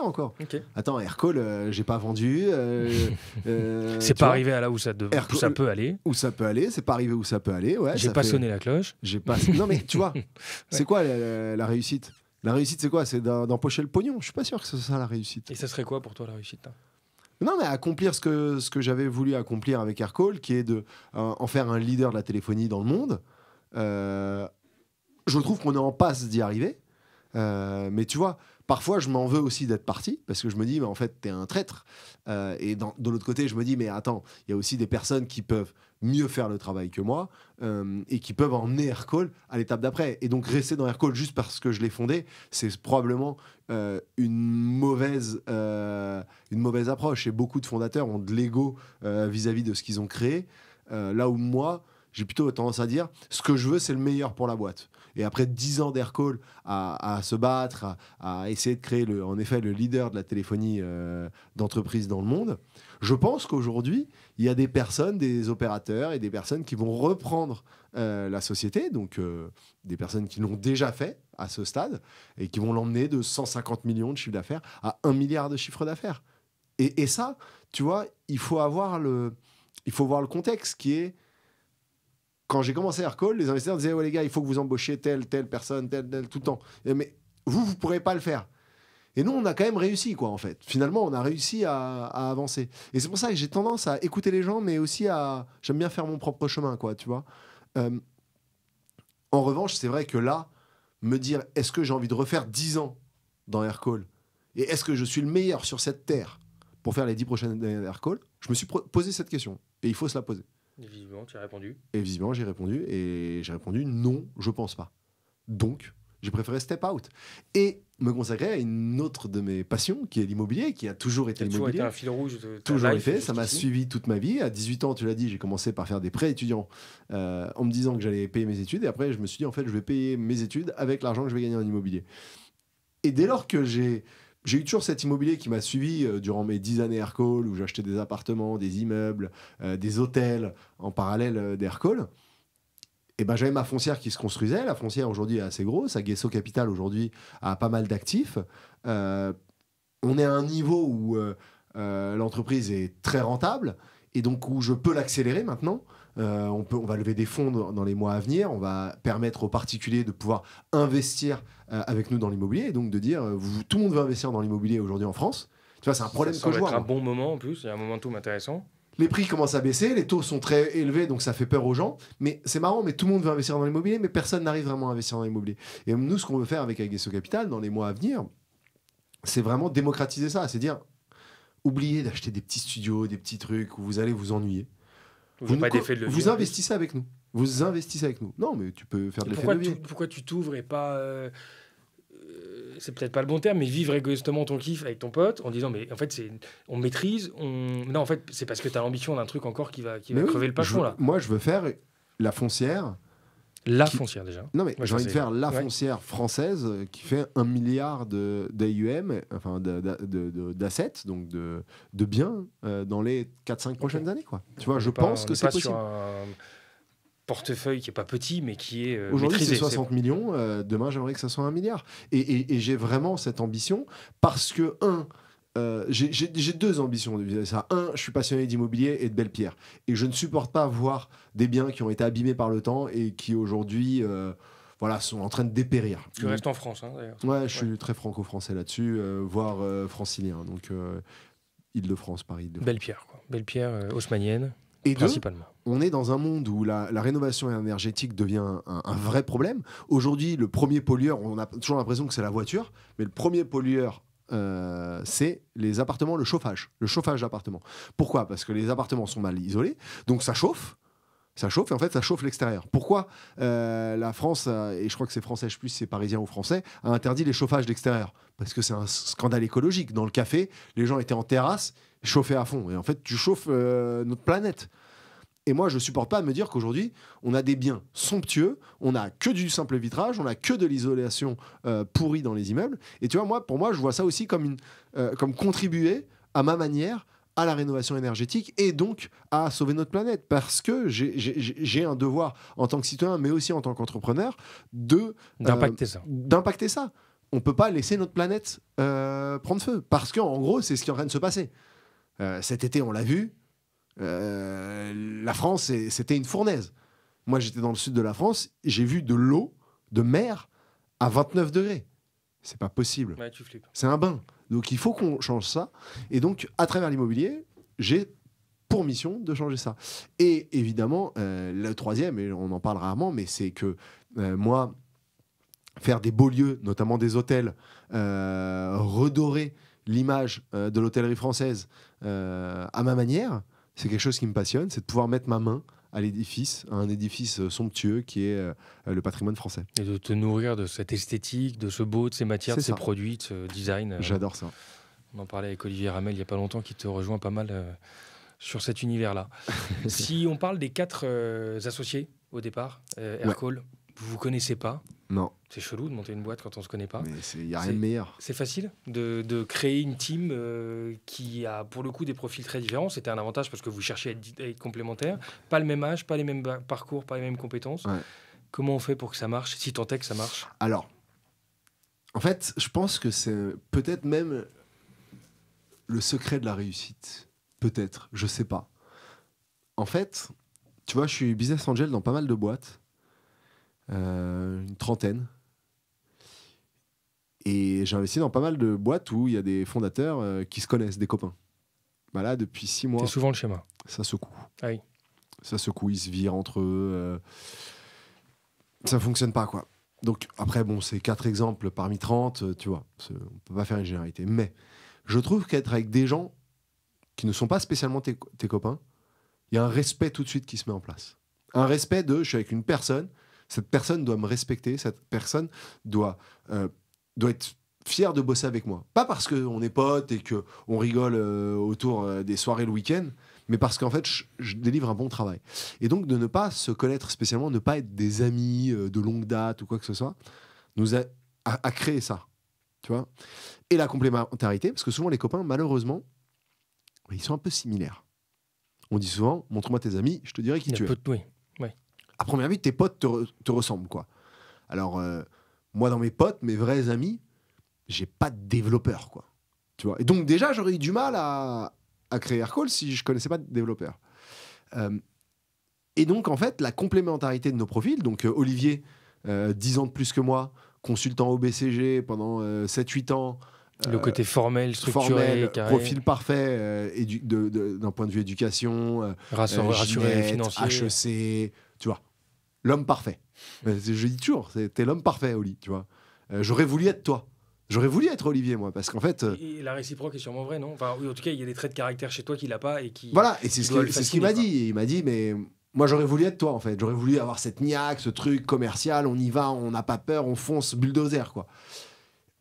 encore. Okay. Attends, Aircall, j'ai pas vendu. C'est pas arrivé à là où ça peut aller. Où ça peut aller, c'est pas arrivé où ça peut aller. Ouais, j'ai pas sonné la cloche. Non mais tu vois, c'est quoi la réussite? La réussite, c'est quoi? C'est d'empocher le pognon. Je suis pas sûr que ce soit ça la réussite. Et ça serait quoi pour toi la réussite là? Non, mais accomplir ce que j'avais voulu accomplir avec Aircall, qui est de en faire un leader de la téléphonie dans le monde. Je trouve qu'on est en passe d'y arriver. Mais tu vois, parfois, je m'en veux aussi d'être parti, parce que je me dis, mais en fait, t'es un traître. Et de l'autre côté, je me dis, mais attends, il y a aussi des personnes qui peuvent mieux faire le travail que moi et qui peuvent emmener Aircall à l'étape d'après. Et donc, rester dans Aircall juste parce que je l'ai fondé, c'est probablement une mauvaise approche. Et beaucoup de fondateurs ont de l'ego vis-à-vis de ce qu'ils ont créé. Là où moi, j'ai plutôt tendance à dire, ce que je veux, c'est le meilleur pour la boîte. Et après 10 ans d'Aircall à se battre, à essayer de créer en effet le leader de la téléphonie d'entreprise dans le monde, je pense qu'aujourd'hui, il y a des personnes, des opérateurs et des personnes qui vont reprendre la société, donc des personnes qui l'ont déjà fait à ce stade et qui vont l'emmener de 150 millions de chiffre d'affaires à 1 milliard de chiffre d'affaires. Et ça, tu vois, il faut voir le contexte qui est... Quand j'ai commencé Aircall, les investisseurs disaient « Ouais les gars, il faut que vous embauchiez telle personne, telle, tout le temps. » Mais vous ne pourrez pas le faire. Et nous, on a quand même réussi, quoi, en fait. Finalement, on a réussi à avancer. Et c'est pour ça que j'ai tendance à écouter les gens, mais aussi j'aime bien faire mon propre chemin, quoi, tu vois. En revanche, c'est vrai que là, me dire « Est-ce que j'ai envie de refaire 10 ans dans Aircall ? Et est-ce que je suis le meilleur sur cette terre pour faire les 10 prochaines années d'Aircall ?» Je me suis posé cette question. Et il faut se la poser. Et visiblement, tu as répondu. Et visiblement, j'ai répondu. Et j'ai répondu non, je pense pas. Donc, j'ai préféré step out. Et me consacrer à une autre de mes passions, qui est l'immobilier, qui a toujours été l'immobilier. Toujours été un fil rouge de ta toujours life, été, ça m'a suivi toute ma vie. À 18 ans, tu l'as dit, j'ai commencé par faire des prêts étudiants en me disant que j'allais payer mes études. Et après, je me suis dit, en fait, je vais payer mes études avec l'argent que je vais gagner en immobilier. Et dès lors que j'ai eu toujours cet immobilier qui m'a suivi durant mes 10 années Aircall, où j'achetais des appartements, des immeubles, des hôtels en parallèle d'Aircall. Et ben, j'avais ma foncière qui se construisait. La foncière aujourd'hui est assez grosse. Aguesso Capital aujourd'hui a pas mal d'actifs. On est à un niveau où l'entreprise est très rentable et donc où je peux l'accélérer maintenant. On va lever des fonds dans les mois à venir. On va permettre aux particuliers de pouvoir investir avec nous dans l'immobilier et donc de dire tout le monde veut investir dans l'immobilier aujourd'hui en France. Tu vois, c'est un problème que je vois. Ça va être un bon moment en plus. Il y a un momentum intéressant. Les prix commencent à baisser, les taux sont très élevés, donc ça fait peur aux gens. Mais c'est marrant, mais tout le monde veut investir dans l'immobilier, mais personne n'arrive vraiment à investir dans l'immobilier. Et nous, ce qu'on veut faire avec Aguesso Capital dans les mois à venir, c'est vraiment démocratiser ça. C'est dire, oubliez d'acheter des petits studios, des petits trucs où vous allez vous ennuyer. Vous investissez avec nous. Vous investissez avec nous. Non, mais tu peux faire de l'effet de levier. Pourquoi tu t'ouvres et pas... c'est peut-être pas le bon terme, mais vivre égoïstement ton kiff avec ton pote en disant mais en fait on maîtrise, non en fait c'est parce que tu as l'ambition d'un truc encore qui va crever le plafond là. Moi je veux faire la foncière. Foncière déjà. Non mais j'ai envie de faire la foncière française qui fait 1 milliard d'AUM, enfin d'assets, donc de biens dans les 4-5 prochaines années quoi. Tu vois, je pense que c'est possible. Portefeuille qui est pas petit mais qui est aujourd'hui maîtrisé. C'est 60 millions, demain j'aimerais que ça soit 1 milliard et j'ai vraiment cette ambition parce que j'ai 2 ambitions vis-à-vis de ça. Je suis passionné d'immobilier et de belles pierres et je ne supporte pas voir des biens qui ont été abîmés par le temps et qui aujourd'hui sont en train de dépérir. Tu restes en France d'ailleurs. Ouais, je suis très franco-français là-dessus, voire francilien, donc Île-de-France, Paris. Belle pierre quoi. Belle pierre haussmannienne. Et principalement. On est dans un monde où la rénovation énergétique devient un vrai problème. Aujourd'hui, le premier pollueur, on a toujours l'impression que c'est la voiture, mais le premier pollueur, c'est les appartements, le chauffage d'appartements. Pourquoi ? Parce que les appartements sont mal isolés, donc ça chauffe, et en fait ça chauffe l'extérieur. Pourquoi la France, et je crois que c'est français, je sais plus si c'est parisien ou français, a interdit les chauffages d'extérieur ? Parce que c'est un scandale écologique. Dans le café, les gens étaient en terrasse, chauffaient à fond. Et en fait, tu chauffes notre planète. Et moi, je ne supporte pas de me dire qu'aujourd'hui, on a des biens somptueux, on n'a que du simple vitrage, on n'a que de l'isolation pourrie dans les immeubles. Et tu vois, pour moi, je vois ça aussi comme contribuer à ma manière à la rénovation énergétique et donc à sauver notre planète. Parce que j'ai un devoir en tant que citoyen, mais aussi en tant qu'entrepreneur, d'impacter ça. on peut pas laisser notre planète prendre feu. Parce qu'en gros, c'est ce qui est en train de se passer. Cet été, on l'a vu. La France, c'était une fournaise. Moi, j'étais dans le sud de la France. J'ai vu de l'eau de mer à 29 degrés. C'est pas possible. Ouais, tu flippes. C'est un bain. Donc, il faut qu'on change ça. Et donc, à travers l'immobilier, j'ai pour mission de changer ça. Et évidemment, le troisième, et on en parle rarement, mais c'est que moi, faire des beaux lieux, notamment des hôtels, redorer l'image de l'hôtellerie française à ma manière, c'est quelque chose qui me passionne, c'est de pouvoir mettre ma main à l'édifice, à un édifice somptueux qui est le patrimoine français. Et de te nourrir de cette esthétique, de ce beau, de ces matières, de ces produits, de ce design. J'adore ça. On en parlait avec Olivier Ramel il n'y a pas longtemps, qui te rejoint pas mal sur cet univers-là. Si on parle des 4 associés au départ, Aircall, vous ne connaissez pas. Non. C'est chelou de monter une boîte quand on ne se connaît pas. Mais il n'y a rien de meilleur. C'est facile de créer une team qui a pour le coup des profils très différents. C'était un avantage parce que vous cherchiez à être complémentaires. Pas le même âge, pas les mêmes parcours, pas les mêmes compétences. Ouais. Comment on fait pour que ça marche, si tant est que ça marche? Alors, en fait, je pense que c'est peut-être même le secret de la réussite. Peut-être, je sais pas. En fait, tu vois, je suis business angel dans pas mal de boîtes. Une trentaine. Et j'ai investi dans pas mal de boîtes où il y a des fondateurs qui se connaissent, des copains. Bah là, depuis 6 mois... C'est souvent le schéma. Ça secoue. Ah oui. Ça secoue, ils se virent entre eux. Ça fonctionne pas, quoi. Donc, après, bon, c'est 4 exemples parmi 30, tu vois. On peut pas faire une généralité. Mais je trouve qu'être avec des gens qui ne sont pas spécialement tes copains, il y a un respect tout de suite qui se met en place. Un respect de, je suis avec une personne, cette personne doit me respecter, cette personne doit être fière de bosser avec moi. Pas parce qu'on est potes et qu'on rigole autour des soirées le week-end, mais parce qu'en fait, je délivre un bon travail. Et donc, de ne pas se connaître spécialement, ne pas être des amis de longue date ou quoi que ce soit, nous a créé ça. Tu vois ? Et la complémentarité, parce que souvent, les copains, malheureusement, ils sont un peu similaires. On dit souvent, montre-moi tes amis, je te dirai qui tu es. Oui. Ouais. À première vue, tes potes te ressemblent, quoi. Alors, moi, dans mes potes, mes vrais amis, j'ai pas de développeur, quoi. Tu vois. Et donc, déjà, j'aurais eu du mal à créer Aircall si je connaissais pas de développeur. Et donc, en fait, la complémentarité de nos profils, donc Olivier, 10 ans de plus que moi, consultant au BCG pendant 7-8 ans. Le côté formel, structuré, carré. Profil parfait d'un point de vue éducation, rassuré, financier. HEC, tu vois. L'homme parfait. Je dis toujours, t'es l'homme parfait, Oli, tu vois. J'aurais voulu être toi. J'aurais voulu être Olivier, moi, parce qu'en fait... Et la réciproque est sûrement vraie, non? Enfin, oui, en tout cas, il y a des traits de caractère chez toi qu'il n'a pas et qui... Voilà, et c'est ce qu'il m'a dit. Il m'a dit, mais moi, j'aurais voulu être toi, en fait. J'aurais voulu avoir cette niaque, ce truc commercial, on y va, on n'a pas peur, on fonce, bulldozer, quoi.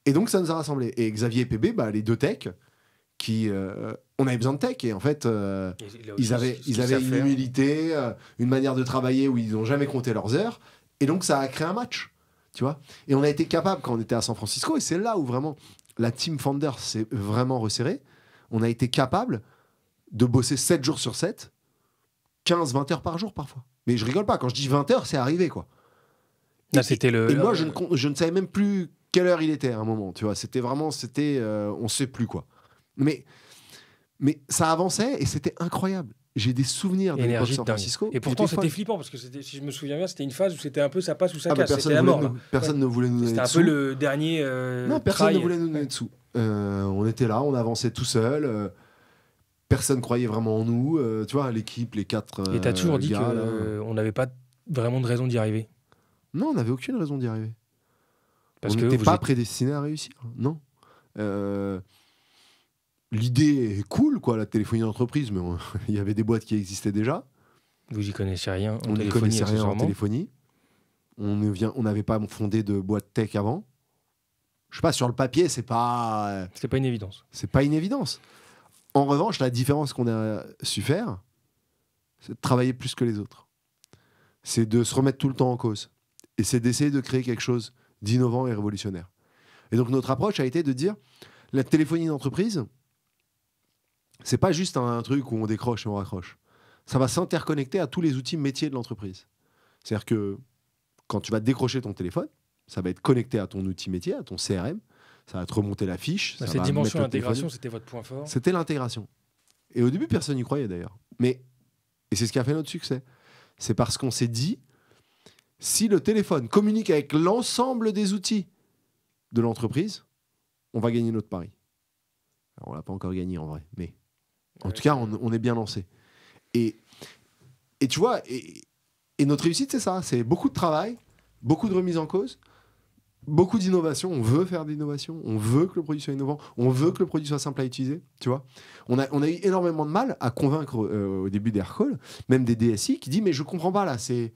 Et donc, ça nous a rassemblés. Et Xavier et PB, les deux techs, on avait besoin de tech, et en fait, ils avaient une humilité, une manière de travailler où ils n'ont jamais compté leurs heures, et donc ça a créé un match, tu vois. Et on a été capable, quand on était à San Francisco, et c'est là où vraiment la team Founders s'est vraiment resserrée, on a été capable de bosser 7 jours sur 7, 15-20 heures par jour parfois. Mais je rigole pas, quand je dis 20 heures, c'est arrivé, quoi. Là, et moi, je ne savais même plus quelle heure il était à un moment, tu vois. C'était vraiment, on ne sait plus, quoi. Mais ça avançait et c'était incroyable. J'ai des souvenirs de l'époque San Francisco. Et pourtant, c'était flippant parce que si je me souviens bien, c'était une phase où c'était un peu ça passe ou ça casse. C'était la mort. Personne ne voulait nous donner de sous. C'était un peu le dernier. Non, personne ne voulait nous donner de sous. On était là, on avançait tout seul. Personne croyait vraiment en nous. Tu vois, l'équipe, les 4. Et t'as toujours dit qu'on n'avait pas vraiment de raison d'y arriver. Non, on n'avait aucune raison d'y arriver. Parce on n'était pas prédestiné à réussir. Non. L'idée est cool, quoi, la téléphonie d'entreprise, mais il y avait des boîtes qui existaient déjà. Vous n'y connaissiez rien on n'y connaissait rien en téléphonie. On n'avait pas fondé de boîte tech avant. Je sais pas, sur le papier, c'est pas une évidence. C'est pas une évidence. En revanche, la différence qu'on a su faire, c'est de travailler plus que les autres. C'est de se remettre tout le temps en cause. Et c'est d'essayer de créer quelque chose d'innovant et révolutionnaire. Et donc, notre approche a été de dire, la téléphonie d'entreprise, c'est pas juste un truc où on décroche et on raccroche. Ça va s'interconnecter à tous les outils métiers de l'entreprise. C'est-à-dire que quand tu vas décrocher ton téléphone, ça va être connecté à ton outil métier, à ton CRM, ça va te remonter la fiche. Cette dimension d'intégration, c'était votre point fort. C'était l'intégration. Et au début, personne n'y croyait d'ailleurs. Et c'est ce qui a fait notre succès. C'est parce qu'on s'est dit, si le téléphone communique avec l'ensemble des outils de l'entreprise, on va gagner notre pari. Alors, on l'a pas encore gagné en vrai, mais en tout cas, on est bien lancé. Et tu vois, et notre réussite, c'est ça. C'est beaucoup de travail, beaucoup de remise en cause, beaucoup d'innovation. On veut faire de l'innovation, on veut que le produit soit innovant, on veut que le produit soit simple à utiliser. Tu vois, on a eu énormément de mal à convaincre au début d'Aircall, même des DSI qui disent mais je comprends pas là, c'est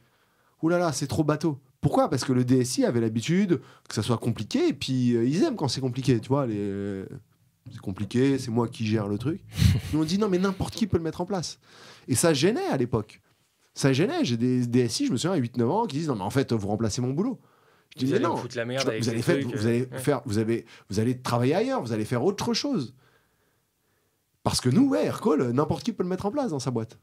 trop bateau. Pourquoi ? Parce que le DSI avait l'habitude que ça soit compliqué et puis ils aiment quand c'est compliqué. Tu vois, c'est compliqué, c'est moi qui gère le truc. Nous on dit non mais n'importe qui peut le mettre en place. Et ça gênait à l'époque. Ça gênait. J'ai des DSI, je me souviens, à 8-9 ans, qui disent non mais en fait vous remplacez mon boulot. Je dis, non, la merde avec vous allez travailler ailleurs, vous allez faire autre chose. Parce que nous, Aircall, n'importe qui peut le mettre en place dans sa boîte.